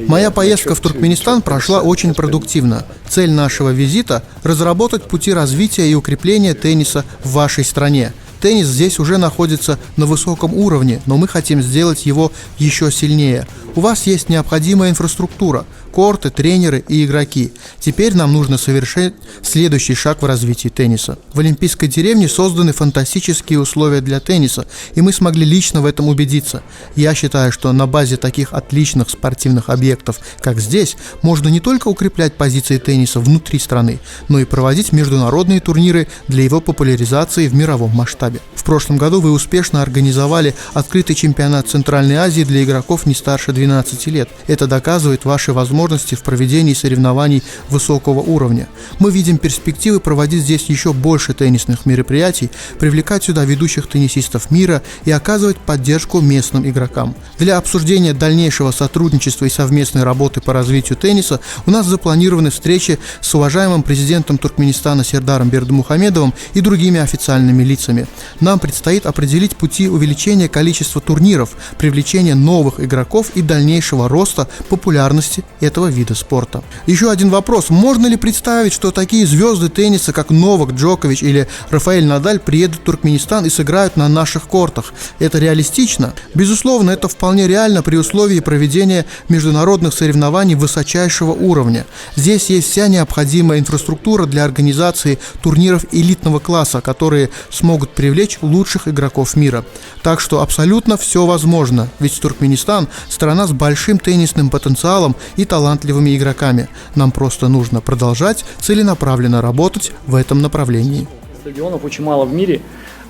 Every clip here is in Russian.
Моя поездка в Туркменистан прошла очень продуктивно. Цель нашего визита – разработать пути развития и укрепления тенниса в вашей стране. Теннис здесь уже находится на высоком уровне, но мы хотим сделать его еще сильнее. У вас есть необходимая инфраструктура, корты, тренеры и игроки. Теперь нам нужно совершить следующий шаг в развитии тенниса. В Олимпийской деревне созданы фантастические условия для тенниса, и мы смогли лично в этом убедиться. Я считаю, что на базе таких отличных спортивных объектов, как здесь, можно не только укреплять позиции тенниса внутри страны, но и проводить международные турниры для его популяризации в мировом масштабе. В прошлом году вы успешно организовали открытый чемпионат Центральной Азии для игроков не старше 12 лет. Это доказывает ваши возможности в проведении соревнований высокого уровня. Мы видим перспективы проводить здесь еще больше теннисных мероприятий, привлекать сюда ведущих теннисистов мира и оказывать поддержку местным игрокам. Для обсуждения дальнейшего сотрудничества и совместной работы по развитию тенниса у нас запланированы встречи с уважаемым президентом Туркменистана Сердаром Бердымухамедовым и другими официальными лицами. Нам предстоит определить пути увеличения количества турниров, привлечения новых игроков и дальнейшего роста популярности этого вида спорта. Еще один вопрос. Можно ли представить, что такие звезды тенниса, как Новак Джокович или Рафаэль Надаль, приедут в Туркменистан и сыграют на наших кортах? Это реалистично? Безусловно, это вполне реально при условии проведения международных соревнований высочайшего уровня. Здесь есть вся необходимая инфраструктура для организации турниров элитного класса, которые смогут привлечь лучших игроков мира. Так что абсолютно все возможно, ведь Туркменистан – страна с большим теннисным потенциалом и талантливыми игроками. Нам просто нужно продолжать целенаправленно работать в этом направлении. Регионов очень мало в мире,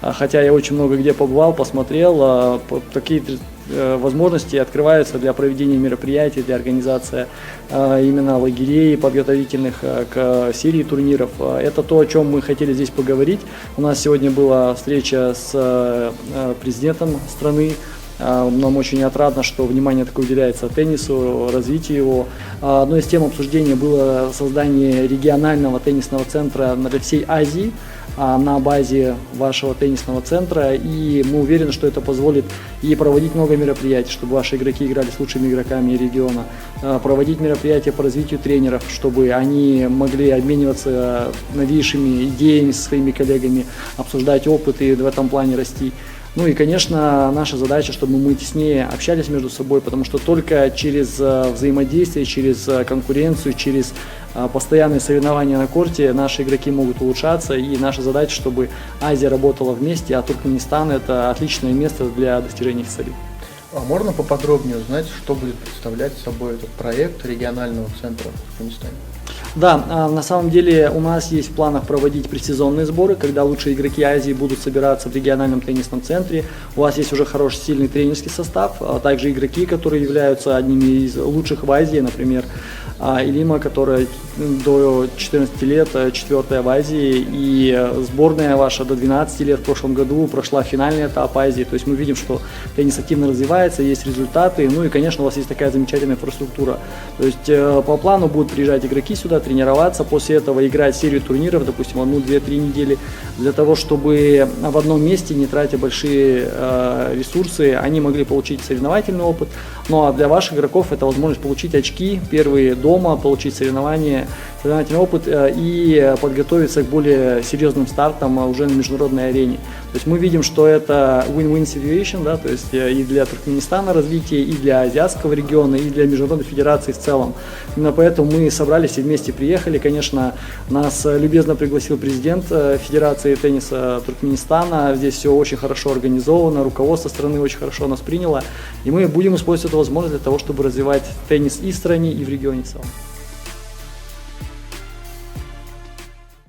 хотя я очень много где побывал, посмотрел, такие возможности открываются для проведения мероприятий, для организации именно лагерей подготовительных к серии турниров. Это то, о чем мы хотели здесь поговорить. У нас сегодня была встреча с президентом страны. Нам очень отрадно, что внимание такое уделяется теннису, развитию его. Одной из тем обсуждения было создание регионального теннисного центра для всей Азии на базе вашего теннисного центра, и мы уверены, что это позволит и проводить много мероприятий, чтобы ваши игроки играли с лучшими игроками региона, проводить мероприятия по развитию тренеров, чтобы они могли обмениваться новейшими идеями со своими коллегами, обсуждать опыт и в этом плане расти. Ну и, конечно, наша задача, чтобы мы теснее общались между собой, потому что только через взаимодействие, через конкуренцию, через постоянные соревнования на корте наши игроки могут улучшаться. И наша задача, чтобы Азия работала вместе, а Туркменистан – это отличное место для достижения их целей. А можно поподробнее узнать, что будет представлять собой этот проект регионального центра в Туркменистане? Да, на самом деле у нас есть в планах проводить предсезонные сборы, когда лучшие игроки Азии будут собираться в региональном теннисном центре. У вас есть уже хороший, сильный тренерский состав, а также игроки, которые являются одними из лучших в Азии, например, Илима, которая до 14 лет, 4-я в Азии, и сборная ваша до 12 лет в прошлом году прошла финальный этап Азии. То есть мы видим, что теннис активно развивается, есть результаты, ну и, конечно, у вас есть такая замечательная инфраструктура. То есть по плану будут приезжать игроки сюда, тренироваться, после этого играть серию турниров, допустим, 1, 2, 3 недели, для того, чтобы в одном месте, не тратя большие ресурсы, они могли получить соревновательный опыт. Ну а для ваших игроков это возможность получить очки, первые дома, получить соревновательный опыт и подготовиться к более серьезным стартам уже на международной арене. То есть мы видим, что это win-win situation, да, то есть и для Туркменистана развитие, и для азиатского региона, и для международной федерации в целом. Именно поэтому мы собрались и вместе приехали. Конечно, нас любезно пригласил президент Федерации тенниса Туркменистана. Здесь все очень хорошо организовано, руководство страны очень хорошо нас приняло. И мы будем использовать эту возможность для того, чтобы развивать теннис и в стране, и в регионе в целом.